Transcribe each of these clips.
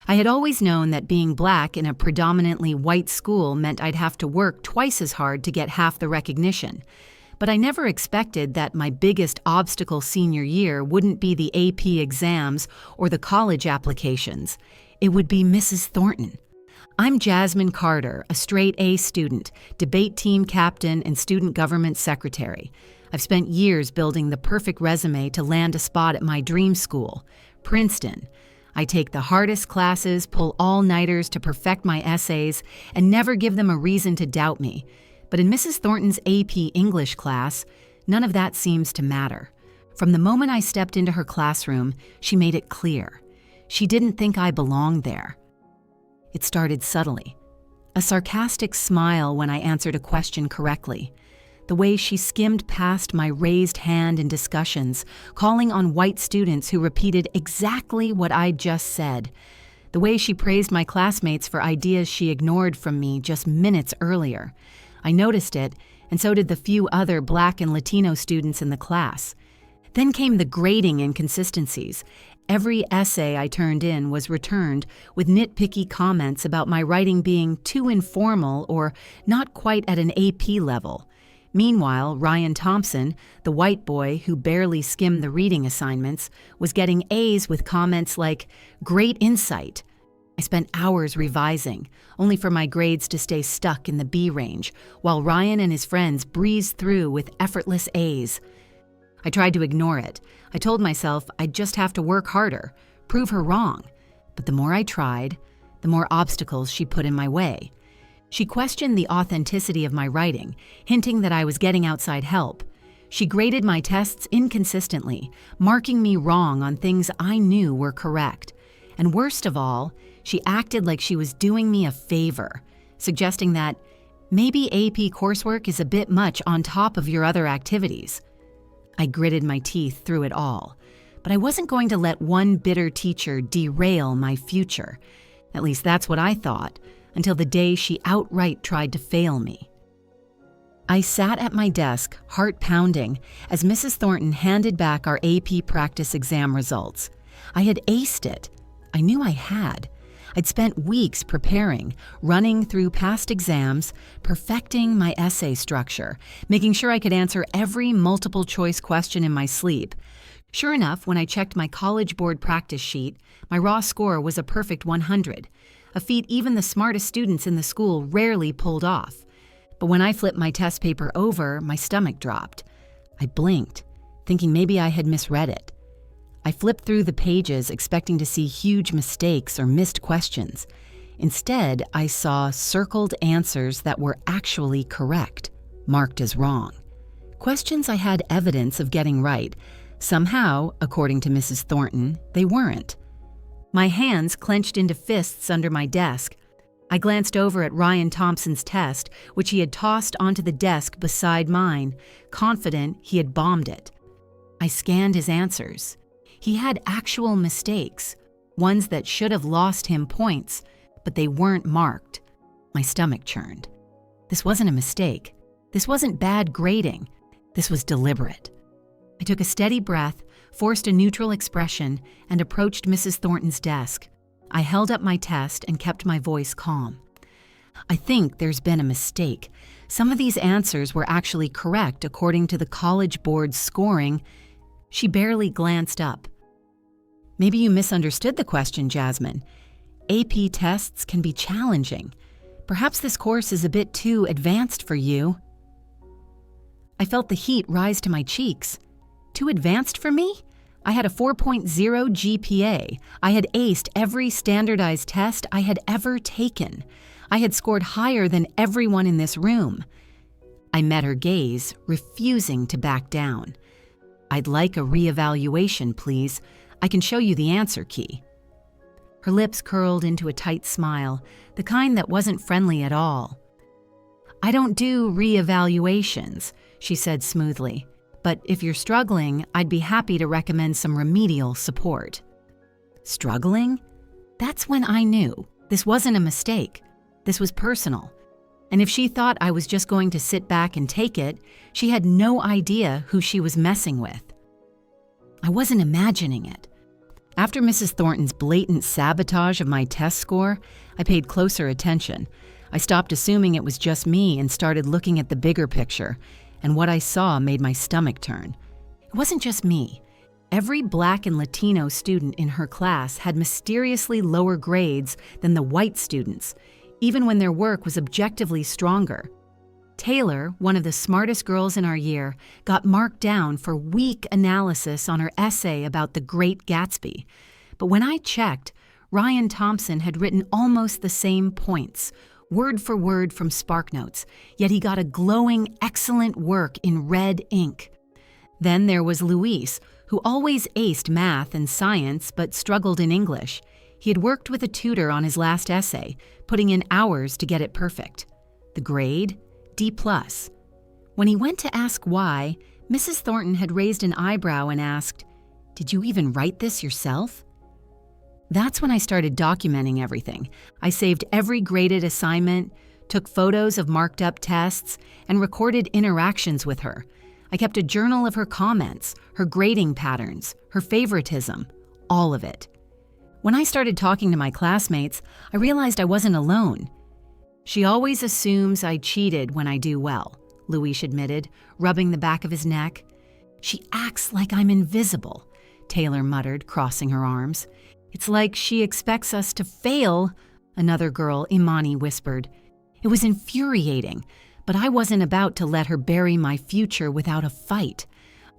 I had always known that being black in a predominantly white school meant I'd have to work twice as hard to get half the recognition. But I never expected that my biggest obstacle senior year wouldn't be the AP exams or the college applications. It would be Mrs. Thornton. I'm Jasmine Carter, a straight A student, debate team captain, and student government secretary. I've spent years building the perfect resume to land a spot at my dream school, Princeton. I take the hardest classes, pull all-nighters to perfect my essays, and never give them a reason to doubt me. But in Mrs. Thornton's AP English class, none of that seems to matter. From the moment I stepped into her classroom, she made it clear. She didn't think I belonged there. It started subtly. A sarcastic smile when I answered a question correctly. The way she skimmed past my raised hand in discussions, calling on white students who repeated exactly what I'd just said. The way she praised my classmates for ideas she ignored from me just minutes earlier. I noticed it, and so did the few other Black and Latino students in the class. Then came the grading inconsistencies. Every essay I turned in was returned with nitpicky comments about my writing being too informal or not quite at an AP level. Meanwhile, Ryan Thompson, the white boy who barely skimmed the reading assignments, was getting A's with comments like, "Great insight." I spent hours revising, only for my grades to stay stuck in the B range, while Ryan and his friends breezed through with effortless A's. I tried to ignore it. I told myself I'd just have to work harder, prove her wrong. But the more I tried, the more obstacles she put in my way. She questioned the authenticity of my writing, hinting that I was getting outside help. She graded my tests inconsistently, marking me wrong on things I knew were correct. And worst of all, she acted like she was doing me a favor, suggesting that maybe AP coursework is a bit much on top of your other activities. I gritted my teeth through it all, but I wasn't going to let one bitter teacher derail my future. At least that's what I thought, until the day she outright tried to fail me. I sat at my desk, heart pounding, as Mrs. Thornton handed back our AP practice exam results. I had aced it. I knew I had. I'd spent weeks preparing, running through past exams, perfecting my essay structure, making sure I could answer every multiple-choice question in my sleep. Sure enough, when I checked my College Board practice sheet, my raw score was a perfect 100, a feat even the smartest students in the school rarely pulled off. But when I flipped my test paper over, my stomach dropped. I blinked, thinking maybe I had misread it. I flipped through the pages expecting to see huge mistakes or missed questions. Instead, I saw circled answers that were actually correct, marked as wrong. Questions I had evidence of getting right. Somehow, according to Mrs. Thornton, they weren't. My hands clenched into fists under my desk. I glanced over at Ryan Thompson's test, which he had tossed onto the desk beside mine, confident he had bombed it. I scanned his answers. He had actual mistakes, ones that should have lost him points, but they weren't marked. My stomach churned. This wasn't a mistake. This wasn't bad grading. This was deliberate. I took a steady breath, forced a neutral expression, and approached Mrs. Thornton's desk. I held up my test and kept my voice calm. I think there's been a mistake. Some of these answers were actually correct according to the College Board's scoring. She barely glanced up. Maybe you misunderstood the question, Jasmine. AP tests can be challenging. Perhaps this course is a bit too advanced for you. I felt the heat rise to my cheeks. Too advanced for me? I had a 4.0 GPA. I had aced every standardized test I had ever taken. I had scored higher than everyone in this room. I met her gaze, refusing to back down. I'd like a reevaluation, please. I can show you the answer key. Her lips curled into a tight smile, the kind that wasn't friendly at all. I don't do reevaluations, she said smoothly. But if you're struggling, I'd be happy to recommend some remedial support. Struggling? That's when I knew this wasn't a mistake. This was personal. And if she thought I was just going to sit back and take it, she had no idea who she was messing with. I wasn't imagining it. After Mrs. Thornton's blatant sabotage of my test score, I paid closer attention. I stopped assuming it was just me and started looking at the bigger picture, and what I saw made my stomach turn. It wasn't just me. Every Black and Latino student in her class had mysteriously lower grades than the white students, even when their work was objectively stronger. Taylor, one of the smartest girls in our year, got marked down for weak analysis on her essay about the Great Gatsby. But when I checked, Ryan Thompson had written almost the same points, word for word from SparkNotes, yet he got a glowing, excellent work in red ink. Then there was Luis, who always aced math and science but struggled in English. He had worked with a tutor on his last essay, putting in hours to get it perfect. The grade? D+. When he went to ask why, Mrs. Thornton had raised an eyebrow and asked, "Did you even write this yourself?" That's when I started documenting everything. I saved every graded assignment, took photos of marked up tests, and recorded interactions with her. I kept a journal of her comments, her grading patterns, her favoritism, all of it. When I started talking to my classmates, I realized I wasn't alone. "She always assumes I cheated when I do well," Luis admitted, rubbing the back of his neck. "She acts like I'm invisible," Taylor muttered, crossing her arms. "It's like she expects us to fail," another girl, Imani, whispered. It was infuriating, but I wasn't about to let her bury my future without a fight.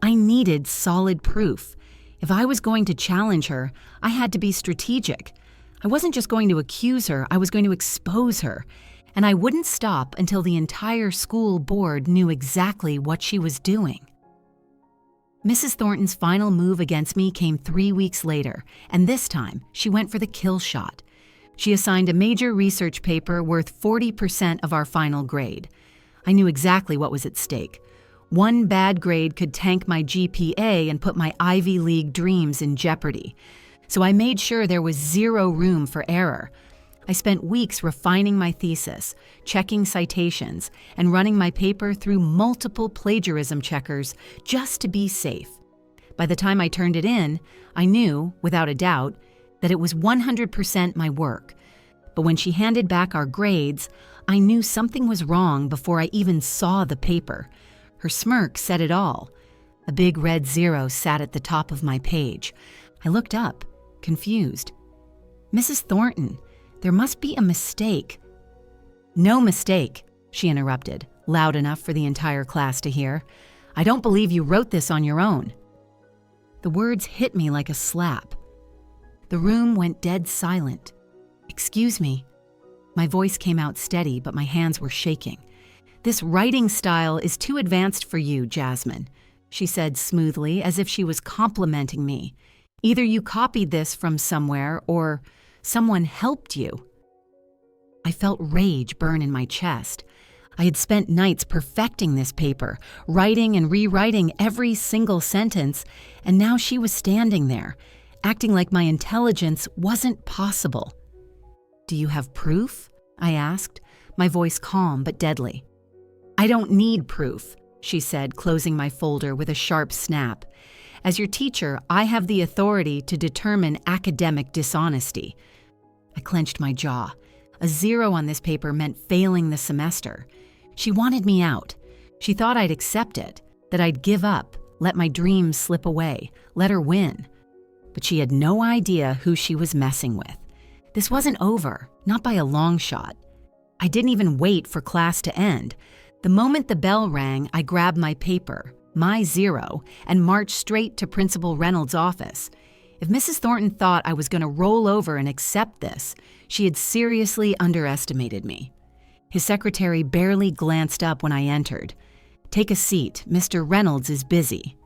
I needed solid proof. If I was going to challenge her, I had to be strategic. I wasn't just going to accuse her, I was going to expose her. And I wouldn't stop until the entire school board knew exactly what she was doing. Mrs. Thornton's final move against me came 3 weeks later, and this time she went for the kill shot. She assigned a major research paper worth 40% of our final grade. I knew exactly what was at stake. One bad grade could tank my GPA and put my Ivy League dreams in jeopardy. So I made sure there was zero room for error. I spent weeks refining my thesis, checking citations, and running my paper through multiple plagiarism checkers just to be safe. By the time I turned it in, I knew, without a doubt, that it was 100% my work. But when she handed back our grades, I knew something was wrong before I even saw the paper. Her smirk said it all. A big red 0 sat at the top of my page. I looked up, confused. "Mrs. Thornton, there must be a mistake." "No mistake," she interrupted, loud enough for the entire class to hear. "I don't believe you wrote this on your own." The words hit me like a slap. The room went dead silent. "Excuse me." My voice came out steady, but my hands were shaking. "This writing style is too advanced for you, Jasmine," she said smoothly, as if she was complimenting me. "Either you copied this from somewhere, or someone helped you." I felt rage burn in my chest. I had spent nights perfecting this paper, writing and rewriting every single sentence, and now she was standing there, acting like my intelligence wasn't possible. "Do you have proof?" I asked, my voice calm but deadly. "I don't need proof," she said, closing my folder with a sharp snap. "As your teacher, I have the authority to determine academic dishonesty." I clenched my jaw. A 0 on this paper meant failing the semester. She wanted me out. She thought I'd accept it, that I'd give up, let my dreams slip away, let her win. But she had no idea who she was messing with. This wasn't over, not by a long shot. I didn't even wait for class to end. The moment the bell rang, I grabbed my paper, my 0, and marched straight to Principal Reynolds' office. If Mrs. Thornton thought I was going to roll over and accept this, she had seriously underestimated me. His secretary barely glanced up when I entered. "Take a seat, Mr. Reynolds is busy."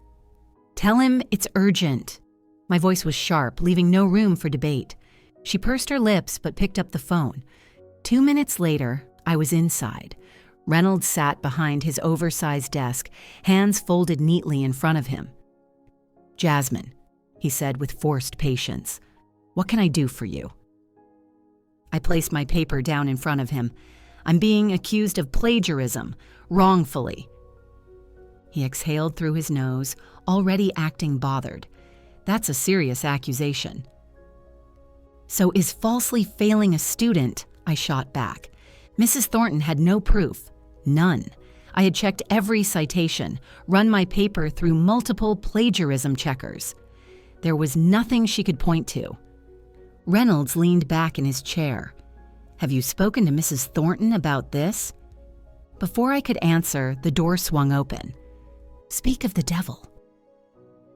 "Tell him it's urgent." My voice was sharp, leaving no room for debate. She pursed her lips but picked up the phone. 2 minutes later, I was inside. Reynolds sat behind his oversized desk, hands folded neatly in front of him. "Jasmine," he said with forced patience, "what can I do for you?" I placed my paper down in front of him. "I'm being accused of plagiarism, wrongfully." He exhaled through his nose, already acting bothered. That's a serious accusation. So is falsely failing a student, I shot back. Mrs. Thornton had no proof. None. I had checked every citation, run my paper through multiple plagiarism checkers. There was nothing she could point to. Reynolds leaned back in his chair. Have you spoken to Mrs. Thornton about this? Before I could answer, the door swung open. Speak of the devil.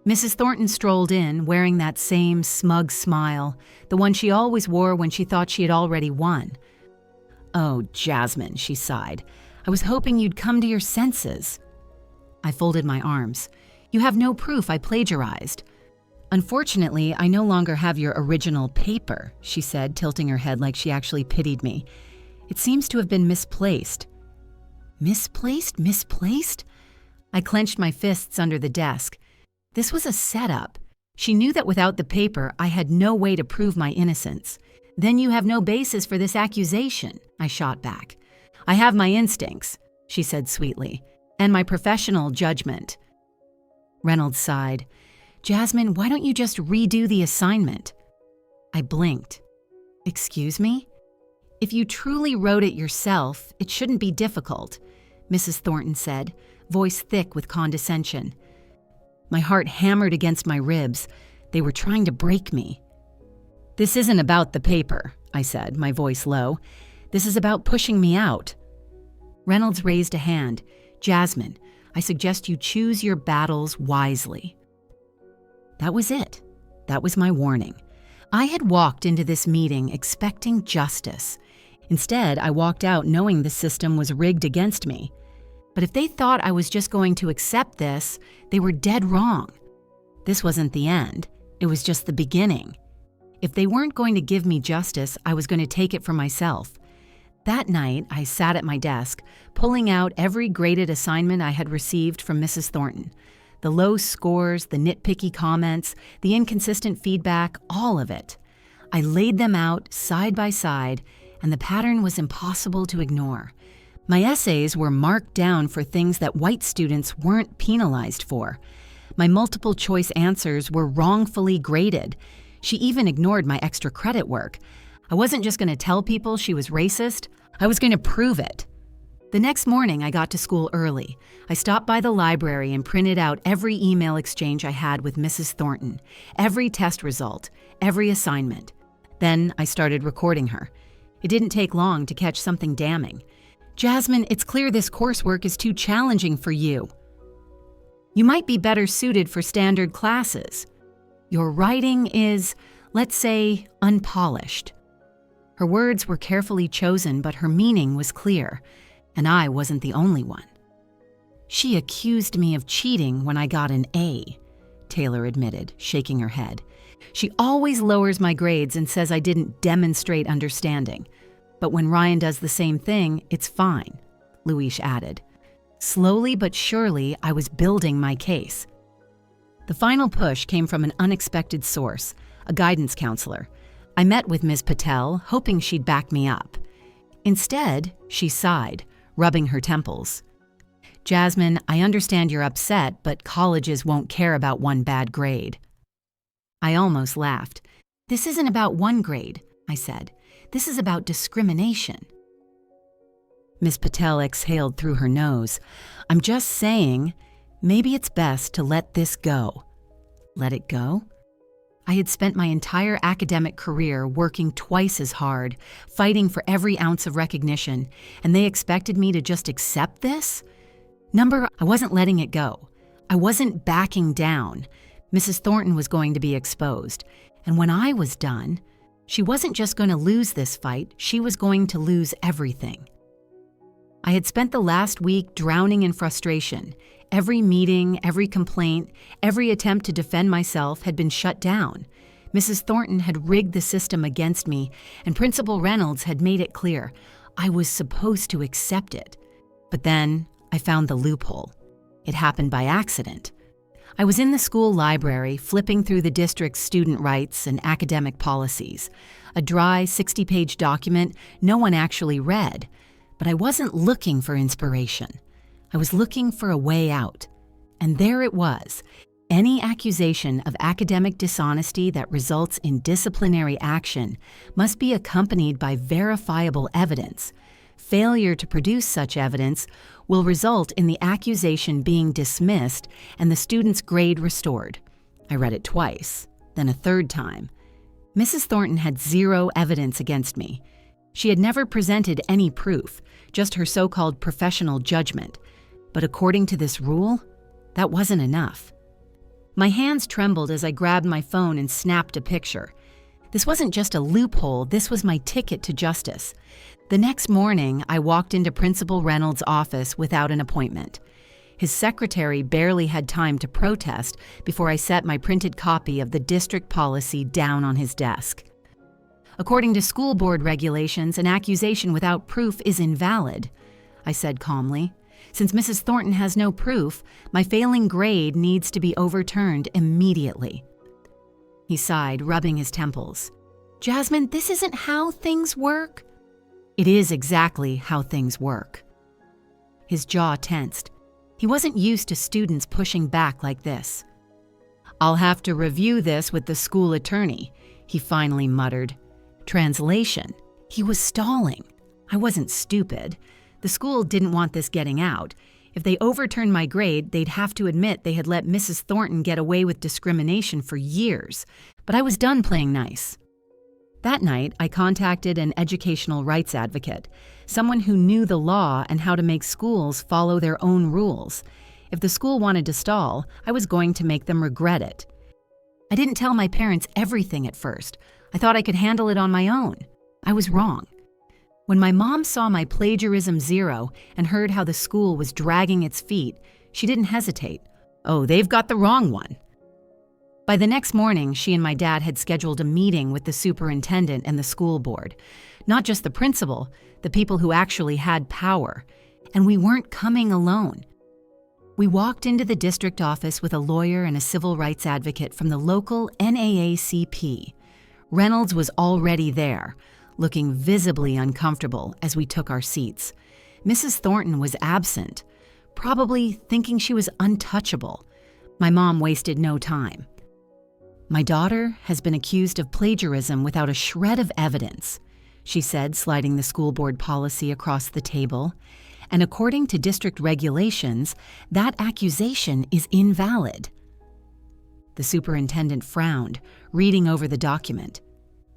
Mrs. Thornton strolled in, wearing that same smug smile, the one she always wore when she thought she had already won. Oh, Jasmine, she sighed. I was hoping you'd come to your senses. I folded my arms. You have no proof I plagiarized. Unfortunately, I no longer have your original paper, she said, tilting her head like she actually pitied me. It seems to have been misplaced. Misplaced? Misplaced? I clenched my fists under the desk. This was a setup. She knew that without the paper, I had no way to prove my innocence. Then you have no basis for this accusation, I shot back. I have my instincts, she said sweetly, and my professional judgment. Reynolds sighed. Jasmine, why don't you just redo the assignment? I blinked. Excuse me? If you truly wrote it yourself, it shouldn't be difficult, Mrs. Thornton said, voice thick with condescension. My heart hammered against my ribs. They were trying to break me. This isn't about the paper, I said, my voice low. This is about pushing me out. Reynolds raised a hand. Jasmine, I suggest you choose your battles wisely. That was it. That was my warning. I had walked into this meeting expecting justice. Instead, I walked out knowing the system was rigged against me. But if they thought I was just going to accept this, they were dead wrong. This wasn't the end. It was just the beginning. If they weren't going to give me justice, I was going to take it for myself. That night, I sat at my desk, pulling out every graded assignment I had received from Mrs. Thornton. The low scores, the nitpicky comments, the inconsistent feedback, all of it. I laid them out side by side, and the pattern was impossible to ignore. My essays were marked down for things that white students weren't penalized for. My multiple choice answers were wrongfully graded. She even ignored my extra credit work. I wasn't just going to tell people she was racist. I was going to prove it. The next morning, I got to school early. I stopped by the library and printed out every email exchange I had with Mrs. Thornton, every test result, every assignment. Then I started recording her. It didn't take long to catch something damning. Jasmine, it's clear this coursework is too challenging for you. You might be better suited for standard classes. Your writing is, let's say, unpolished. Her words were carefully chosen, but her meaning was clear, and I wasn't the only one. She accused me of cheating when I got an A, Taylor admitted, shaking her head. She always lowers my grades and says I didn't demonstrate understanding. But when Ryan does the same thing, it's fine, Luis added. Slowly but surely, I was building my case. The final push came from an unexpected source, a guidance counselor. I met with Ms. Patel, hoping she'd back me up. Instead, she sighed, rubbing her temples. Jasmine, I understand you're upset, but colleges won't care about one bad grade. I almost laughed. This isn't about one grade, I said. This is about discrimination. Ms. Patel exhaled through her nose. I'm just saying, maybe it's best to let this go. Let it go? I had spent my entire academic career working twice as hard, fighting for every ounce of recognition, and they expected me to just accept this? I wasn't letting it go. I wasn't backing down. Mrs. Thornton was going to be exposed, and when I was done, she wasn't just going to lose this fight, she was going to lose everything. I had spent the last week drowning in frustration. Every meeting, every complaint, every attempt to defend myself had been shut down. Mrs. Thornton had rigged the system against me, and Principal Reynolds had made it clear I was supposed to accept it. But then I found the loophole. It happened by accident. I was in the school library, flipping through the district's student rights and academic policies. A dry 60-page document no one actually read. But I wasn't looking for inspiration. I was looking for a way out. And there it was. Any accusation of academic dishonesty that results in disciplinary action must be accompanied by verifiable evidence. Failure to produce such evidence will result in the accusation being dismissed and the student's grade restored. I read it twice, then a third time. Mrs. Thornton had zero evidence against me. She had never presented any proof, just her so-called professional judgment. But according to this rule, that wasn't enough. My hands trembled as I grabbed my phone and snapped a picture. This wasn't just a loophole, this was my ticket to justice. The next morning, I walked into Principal Reynolds' office without an appointment. His secretary barely had time to protest before I set my printed copy of the district policy down on his desk. According to school board regulations, an accusation without proof is invalid, I said calmly. Since Mrs. Thornton has no proof, my failing grade needs to be overturned immediately. He sighed, rubbing his temples. Jasmine, this isn't how things work. It is exactly how things work. His jaw tensed. He wasn't used to students pushing back like this. I'll have to review this with the school attorney, he finally muttered. Translation: he was stalling. I wasn't stupid. The school didn't want this getting out. If they overturned my grade, they'd have to admit they had let Mrs. Thornton get away with discrimination for years. But I was done playing nice. That night, I contacted an educational rights advocate, someone who knew the law and how to make schools follow their own rules. If the school wanted to stall, I was going to make them regret it. I didn't tell my parents everything at first. I thought I could handle it on my own. I was wrong. When my mom saw my plagiarism 0 and heard how the school was dragging its feet, she didn't hesitate. Oh, they've got the wrong one. By the next morning, she and my dad had scheduled a meeting with the superintendent and the school board. Not just the principal, the people who actually had power. And we weren't coming alone. We walked into the district office with a lawyer and a civil rights advocate from the local NAACP. Reynolds was already there, looking visibly uncomfortable as we took our seats. Mrs. Thornton was absent, probably thinking she was untouchable. My mom wasted no time. My daughter has been accused of plagiarism without a shred of evidence, she said, sliding the school board policy across the table. And according to district regulations, that accusation is invalid. The superintendent frowned, reading over the document.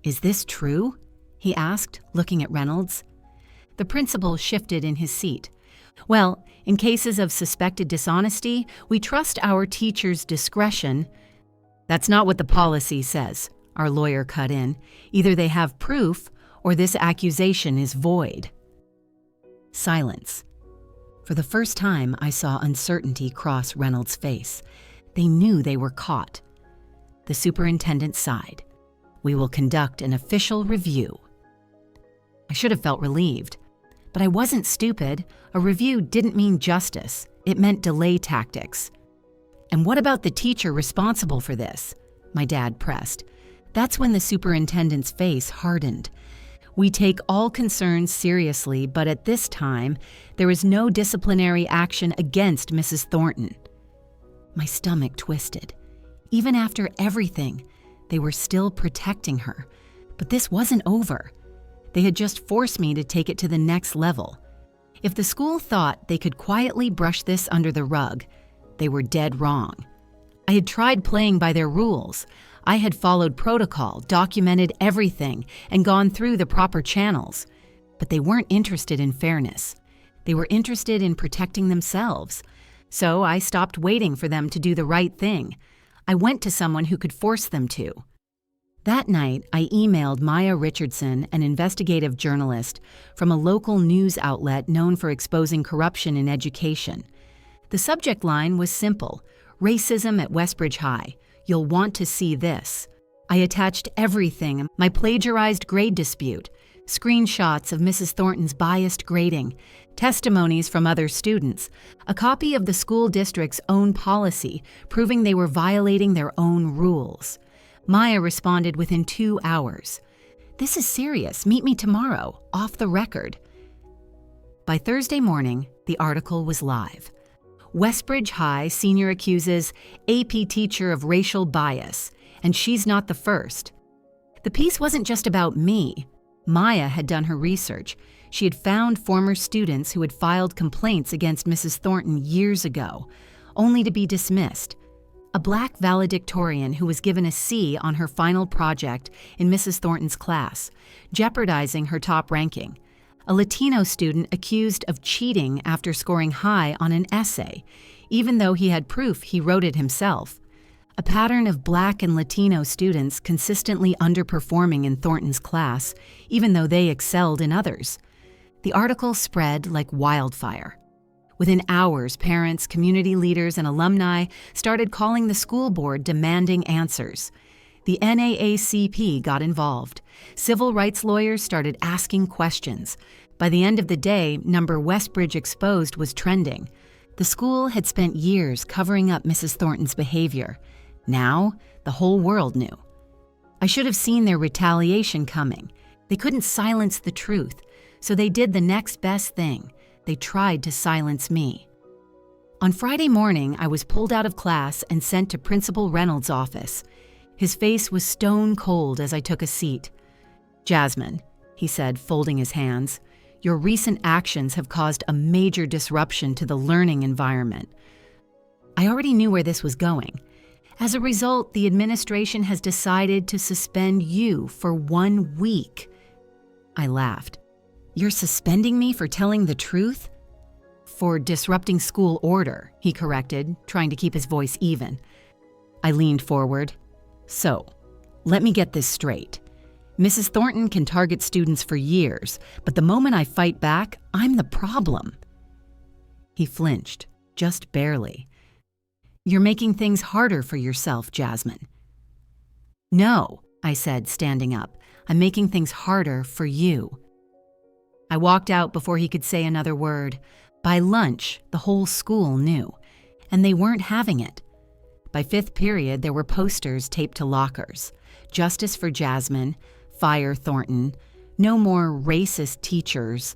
Is this true? He asked, looking at Reynolds. The principal shifted in his seat. Well, in cases of suspected dishonesty, we trust our teachers' discretion. That's not what the policy says, our lawyer cut in. Either they have proof or this accusation is void. Silence. For the first time, I saw uncertainty cross Reynolds' face. They knew they were caught. The superintendent sighed. We will conduct an official review. I should have felt relieved. But I wasn't stupid. A review didn't mean justice. It meant delay tactics. And what about the teacher responsible for this? My dad pressed. That's when the superintendent's face hardened. We take all concerns seriously, but at this time, there is no disciplinary action against Mrs. Thornton. My stomach twisted. Even after everything, they were still protecting her. But this wasn't over. They had just forced me to take it to the next level. If the school thought they could quietly brush this under the rug, they were dead wrong. I had tried playing by their rules. I had followed protocol, documented everything, and gone through the proper channels. But they weren't interested in fairness. They were interested in protecting themselves. So I stopped waiting for them to do the right thing. I went to someone who could force them to. That night, I emailed Maya Richardson, an investigative journalist from a local news outlet known for exposing corruption in education. The subject line was simple: racism at Westbridge High. You'll want to see this. I attached everything: my plagiarized grade dispute, screenshots of Mrs. Thornton's biased grading, testimonies from other students, a copy of the school district's own policy proving they were violating their own rules. Maya responded within 2 hours. This is serious. Meet me tomorrow, off the record. By Thursday morning, the article was live. Westbridge High senior accuses AP teacher of racial bias, and she's not the first. The piece wasn't just about me. Maya had done her research. She had found former students who had filed complaints against Mrs. Thornton years ago, only to be dismissed. A black valedictorian who was given a C on her final project in Mrs. Thornton's class, jeopardizing her top ranking. A Latino student accused of cheating after scoring high on an essay, even though he had proof he wrote it himself. A pattern of black and Latino students consistently underperforming in Thornton's class, even though they excelled in others. The article spread like wildfire. Within hours, parents, community leaders, and alumni started calling the school board demanding answers. The NAACP got involved. Civil rights lawyers started asking questions. By the end of the day, number Westbridge Exposed was trending. The school had spent years covering up Mrs. Thornton's behavior. Now, the whole world knew. I should have seen their retaliation coming. They couldn't silence the truth, so they did the next best thing. They tried to silence me. On Friday morning, I was pulled out of class and sent to Principal Reynolds' office. His face was stone cold as I took a seat. "Jasmine," he said, folding his hands, "your recent actions have caused a major disruption to the learning environment." I already knew where this was going. As a result, the administration has decided to suspend you for 1 week. I laughed. "You're suspending me for telling the truth?" "For disrupting school order," he corrected, trying to keep his voice even. I leaned forward. "So, let me get this straight. Mrs. Thornton can target students for years, but the moment I fight back, I'm the problem." He flinched, just barely. "You're making things harder for yourself, Jasmine." "No," I said, standing up. "I'm making things harder for you." I walked out before he could say another word. By lunch, the whole school knew, and they weren't having it. By fifth period, there were posters taped to lockers. "Justice for Jasmine," "Fire Thornton," "No more racist teachers."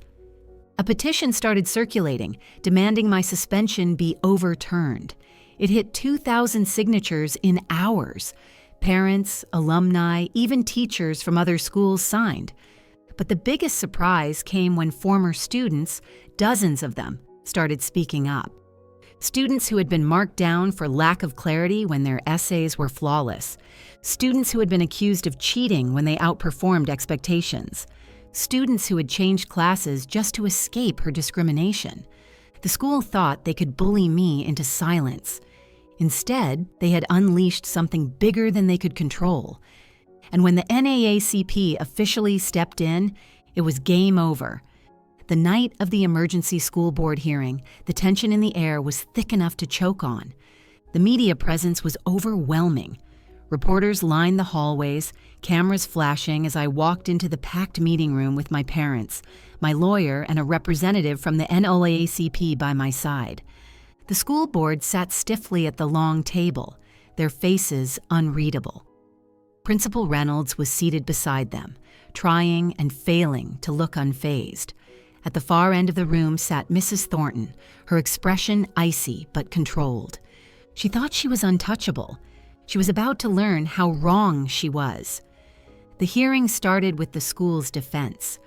A petition started circulating, demanding my suspension be overturned. It hit 2,000 signatures in hours. Parents, alumni, even teachers from other schools signed. But the biggest surprise came when former students, dozens of them, started speaking up. Students who had been marked down for lack of clarity when their essays were flawless. Students who had been accused of cheating when they outperformed expectations. Students who had changed classes just to escape her discrimination. The school thought they could bully me into silence. Instead, they had unleashed something bigger than they could control. And when the NAACP officially stepped in, it was game over. The night of the emergency school board hearing, the tension in the air was thick enough to choke on. The media presence was overwhelming. Reporters lined the hallways, cameras flashing as I walked into the packed meeting room with my parents, my lawyer, and a representative from the NAACP by my side. The school board sat stiffly at the long table, their faces unreadable. Principal Reynolds was seated beside them, trying and failing to look unfazed. At the far end of the room sat Mrs. Thornton, her expression icy but controlled. She thought she was untouchable. She was about to learn how wrong she was. The hearing started with the school's defense.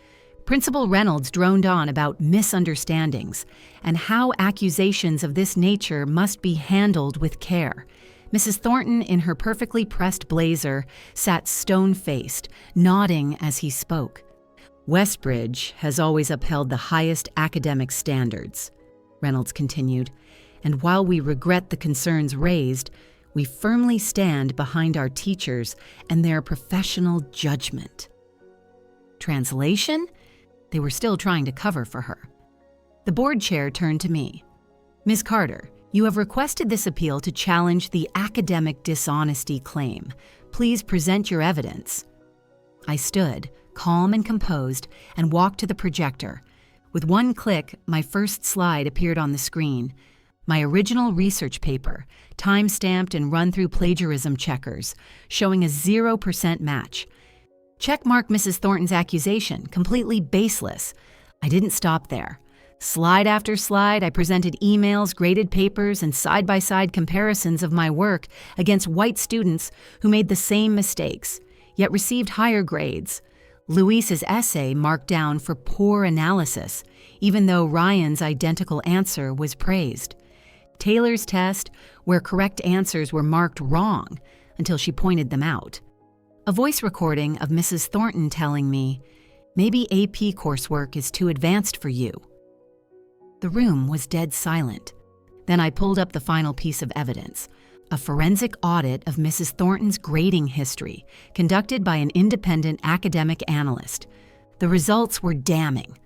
Principal Reynolds droned on about misunderstandings and how accusations of this nature must be handled with care. Mrs. Thornton, in her perfectly pressed blazer, sat stone-faced, nodding as he spoke. "Westbridge has always upheld the highest academic standards," Reynolds continued, "and while we regret the concerns raised, we firmly stand behind our teachers and their professional judgment." Translation? They were still trying to cover for her. The board chair turned to me. "Ms. Carter, you have requested this appeal to challenge the academic dishonesty claim. Please present your evidence." I stood, calm and composed, and walked to the projector. With one click, my first slide appeared on the screen. My original research paper, time-stamped and run through plagiarism checkers, showing a 0% match. Checkmark Mrs. Thornton's accusation, completely baseless. I didn't stop there. Slide after slide, I presented emails, graded papers, and side-by-side comparisons of my work against white students who made the same mistakes, yet received higher grades. Luis's essay marked down for poor analysis, even though Ryan's identical answer was praised. Taylor's test, where correct answers were marked wrong until she pointed them out. A voice recording of Mrs. Thornton telling me, "Maybe AP coursework is too advanced for you." The room was dead silent. Then I pulled up the final piece of evidence, a forensic audit of Mrs. Thornton's grading history, conducted by an independent academic analyst. The results were damning.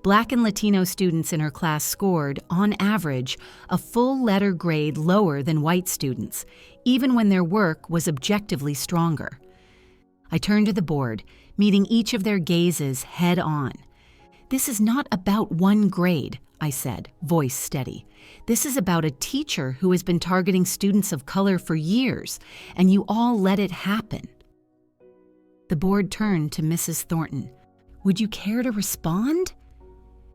Black and Latino students in her class scored, on average, a full letter grade lower than white students, even when their work was objectively stronger. I turned to the board, meeting each of their gazes head on. "This is not about one grade," I said, voice steady. "This is about a teacher who has been targeting students of color for years, and you all let it happen." The board turned to Mrs. Thornton. "Would you care to respond?"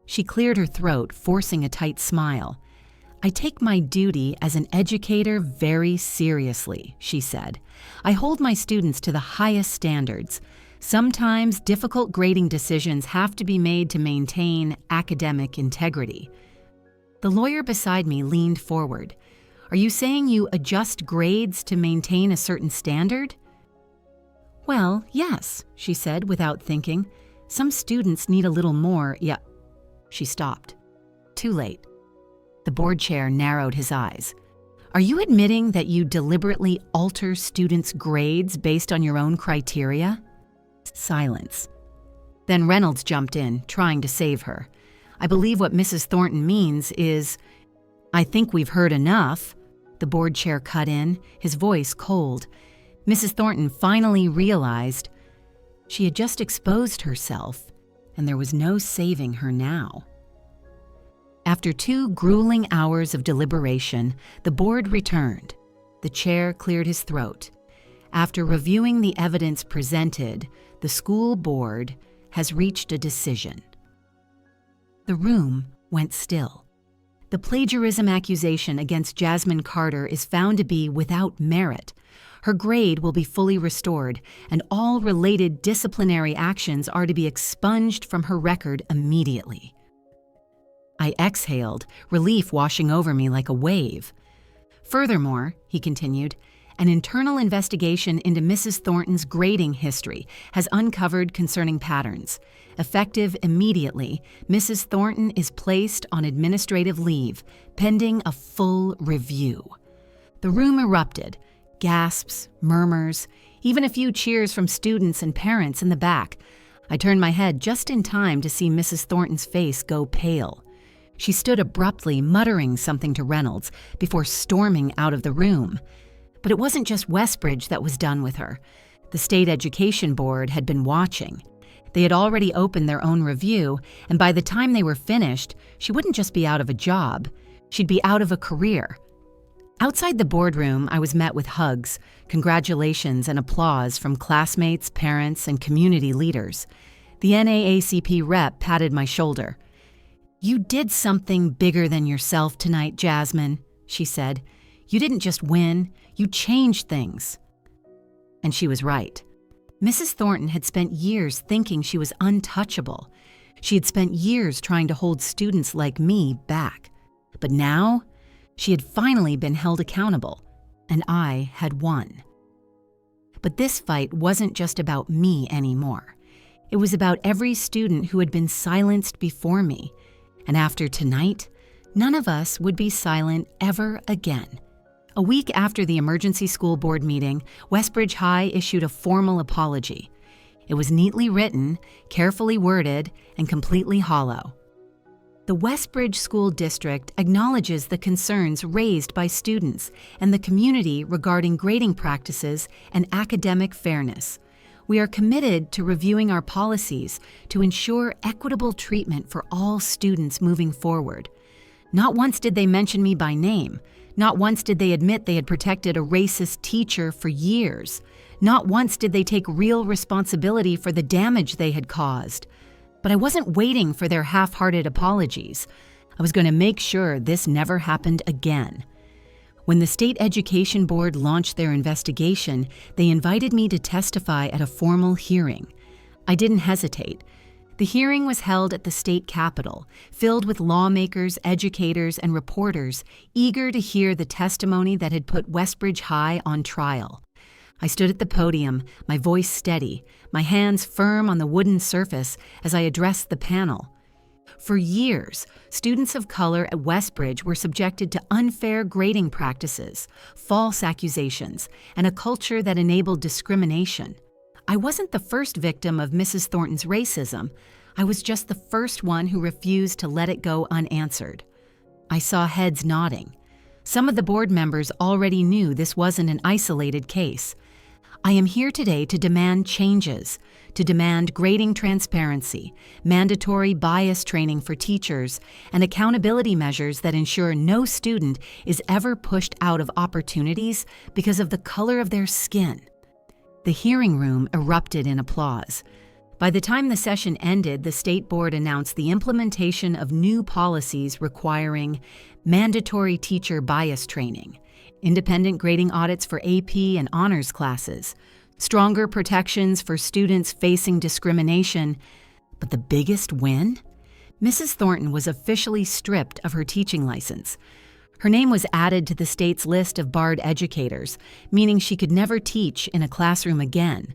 She cleared her throat, forcing a tight smile. "I take my duty as an educator very seriously," she said. "I hold my students to the highest standards. Sometimes difficult grading decisions have to be made to maintain academic integrity." The lawyer beside me leaned forward. "Are you saying you adjust grades to maintain a certain standard?" "Well, yes," she said without thinking. "Some students need a little more, yeah." She stopped. Too late. The board chair narrowed his eyes. "Are you admitting that you deliberately alter students' grades based on your own criteria?" Silence. Then Reynolds jumped in, trying to save her. "I believe what Mrs. Thornton means is—" "I think we've heard enough," the board chair cut in, his voice cold. Mrs. Thornton finally realized she had just exposed herself, and there was no saving her now. After 2 grueling hours of deliberation, the board returned. The chair cleared his throat. After reviewing the evidence presented, the school board has reached a decision. The room went still. The plagiarism accusation against Jasmine Carter is found to be without merit. Her grade will be fully restored, and all related disciplinary actions are to be expunged from her record immediately. I exhaled, relief washing over me like a wave. "Furthermore," he continued, "an internal investigation into Mrs. Thornton's grading history has uncovered concerning patterns. Effective immediately, Mrs. Thornton is placed on administrative leave, pending a full review." The room erupted. Gasps, murmurs, even a few cheers from students and parents in the back. I turned my head just in time to see Mrs. Thornton's face go pale. She stood abruptly, muttering something to Reynolds, before storming out of the room. But it wasn't just Westbridge that was done with her. The State Education Board had been watching. They had already opened their own review, and by the time they were finished, she wouldn't just be out of a job, she'd be out of a career. Outside the boardroom, I was met with hugs, congratulations, and applause from classmates, parents, and community leaders. The NAACP rep patted my shoulder. "You did something bigger than yourself tonight, Jasmine," she said. "You didn't just win, you changed things." And she was right. Mrs. Thornton had spent years thinking she was untouchable. She had spent years trying to hold students like me back. But now, she had finally been held accountable, and I had won. But this fight wasn't just about me anymore. It was about every student who had been silenced before me. And after tonight, none of us would be silent ever again. A week after the emergency school board meeting, Westbridge High issued a formal apology. It was neatly written, carefully worded, and completely hollow. The Westbridge School District acknowledges the concerns raised by students and the community regarding grading practices and academic fairness. We are committed to reviewing our policies to ensure equitable treatment for all students moving forward. Not once did they mention me by name. Not once did they admit they had protected a racist teacher for years. Not once did they take real responsibility for the damage they had caused. But I wasn't waiting for their half-hearted apologies. I was going to make sure this never happened again. When the State Education Board launched their investigation, they invited me to testify at a formal hearing. I didn't hesitate. The hearing was held at the state capitol, filled with lawmakers, educators, and reporters eager to hear the testimony that had put Westbridge High on trial. I stood at the podium, my voice steady, my hands firm on the wooden surface as I addressed the panel. For years, students of color at Westbridge were subjected to unfair grading practices, false accusations, and a culture that enabled discrimination. I wasn't the first victim of Mrs. Thornton's racism. I was just the first one who refused to let it go unanswered. I saw heads nodding. Some of the board members already knew this wasn't an isolated case. I am here today to demand changes, to demand grading transparency, mandatory bias training for teachers, and accountability measures that ensure no student is ever pushed out of opportunities because of the color of their skin. The hearing room erupted in applause. By the time the session ended, the state board announced the implementation of new policies requiring mandatory teacher bias training, independent grading audits for AP and honors classes, stronger protections for students facing discrimination. But the biggest win? Mrs. Thornton was officially stripped of her teaching license. Her name was added to the state's list of barred educators, meaning she could never teach in a classroom again.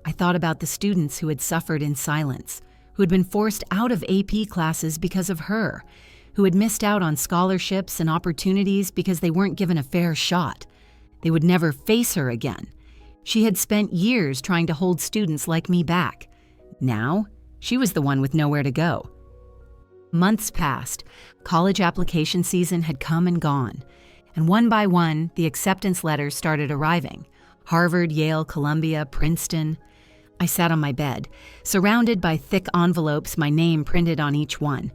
I thought about the students who had suffered in silence, who had been forced out of AP classes because of her, who had missed out on scholarships and opportunities because they weren't given a fair shot. They would never face her again. She had spent years trying to hold students like me back. Now, she was the one with nowhere to go. Months passed. College application season had come and gone. And one by one, the acceptance letters started arriving. Harvard, Yale, Columbia, Princeton. I sat on my bed, surrounded by thick envelopes, my name printed on each one.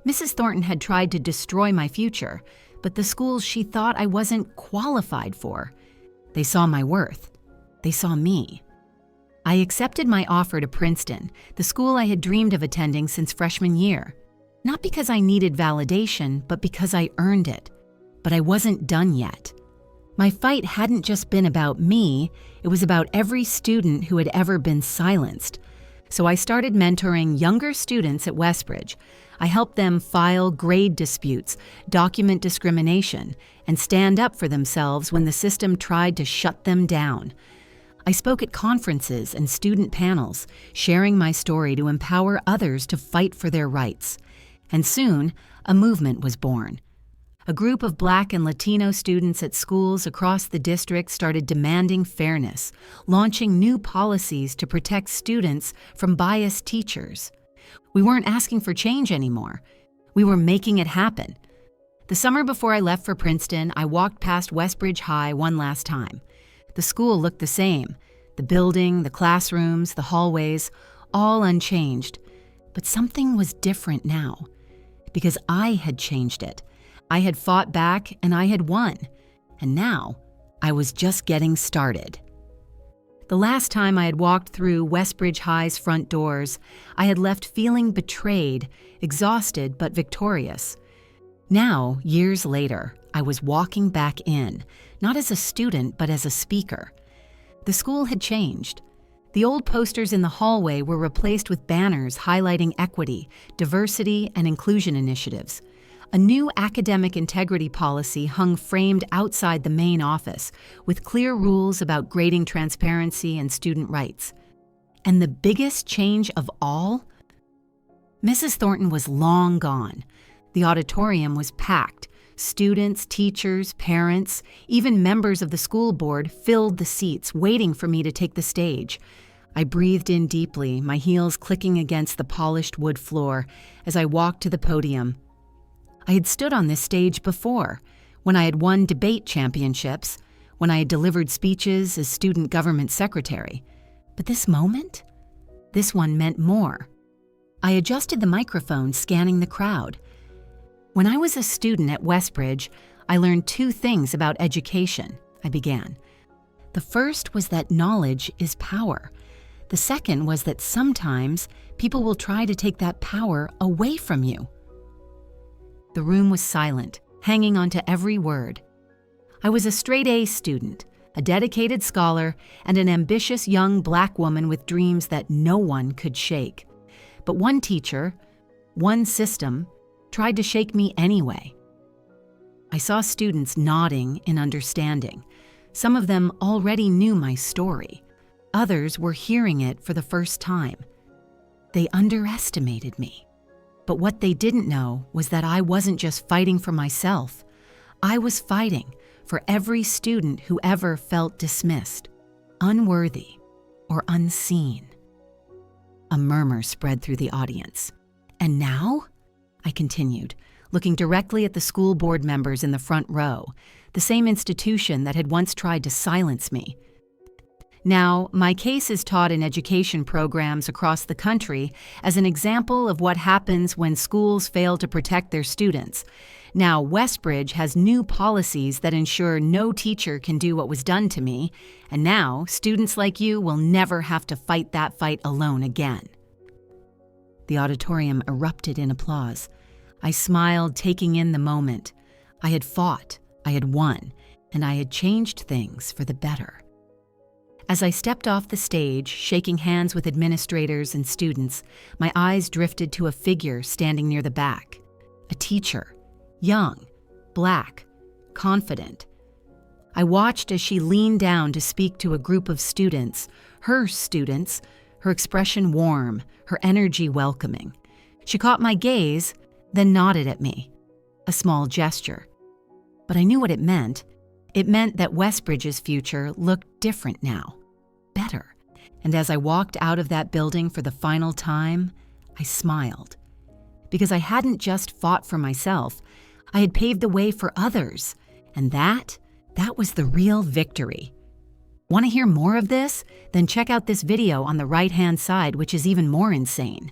Mrs. Thornton had tried to destroy my future, but the schools she thought I wasn't qualified for. They saw my worth. They saw me. I accepted my offer to Princeton, the school I had dreamed of attending since freshman year. Not because I needed validation, but because I earned it. But I wasn't done yet. My fight hadn't just been about me, it was about every student who had ever been silenced. So I started mentoring younger students at Westbridge. I helped them file grade disputes, document discrimination, and stand up for themselves when the system tried to shut them down. I spoke at conferences and student panels, sharing my story to empower others to fight for their rights. And soon, a movement was born. A group of Black and Latino students at schools across the district started demanding fairness, launching new policies to protect students from biased teachers. We weren't asking for change anymore. We were making it happen. The summer before I left for Princeton, I walked past Westbridge High one last time. The school looked the same. The building, the classrooms, the hallways, all unchanged. But something was different now. Because I had changed it. I had fought back and I had won. And now, I was just getting started. The last time I had walked through Westbridge High's front doors, I had left feeling betrayed, exhausted but victorious. Now, years later, I was walking back in, not as a student but as a speaker. The school had changed. The old posters in the hallway were replaced with banners highlighting equity, diversity, and inclusion initiatives. A new academic integrity policy hung framed outside the main office, with clear rules about grading transparency and student rights. And the biggest change of all? Mrs. Thornton was long gone. The auditorium was packed. Students, teachers, parents, even members of the school board filled the seats, waiting for me to take the stage. I breathed in deeply, my heels clicking against the polished wood floor as I walked to the podium. I had stood on this stage before, when I had won debate championships, when I had delivered speeches as student government secretary. But this moment? This one meant more. I adjusted the microphone, scanning the crowd. When I was a student at Westbridge, I learned two things about education, I began. The first was that knowledge is power. The second was that sometimes People will try to take that power away from you." The room was silent, hanging on to every word. I was a straight-A student, a dedicated scholar, and an ambitious young Black woman with dreams that no one could shake. But one teacher, one system, tried to shake me anyway. I saw students nodding in understanding. Some of them already knew my story. Others were hearing it for the first time. They underestimated me. But what they didn't know was that I wasn't just fighting for myself. I was fighting for every student who ever felt dismissed, unworthy, or unseen. A murmur spread through the audience. "And now?" I continued, looking directly at the school board members in the front row, the same institution that had once tried to silence me. Now, my case is taught in education programs across the country as an example of what happens when schools fail to protect their students. Now, Westbridge has new policies that ensure no teacher can do what was done to me, and now students like you will never have to fight that fight alone again. The auditorium erupted in applause. I smiled, taking in the moment. I had fought, I had won, and I had changed things for the better. As I stepped off the stage, shaking hands with administrators and students, my eyes drifted to a figure standing near the back. A teacher, young, Black, confident. I watched as she leaned down to speak to a group of students, her expression warm, her energy welcoming. She caught my gaze, then nodded at me, a small gesture. But I knew what it meant. It meant that Westbridge's future looked different now, better. And as I walked out of that building for the final time, I smiled. Because I hadn't just fought for myself, I had paved the way for others. And that was the real victory. Want to hear more of this? Then check out this video on the right-hand side, which is even more insane.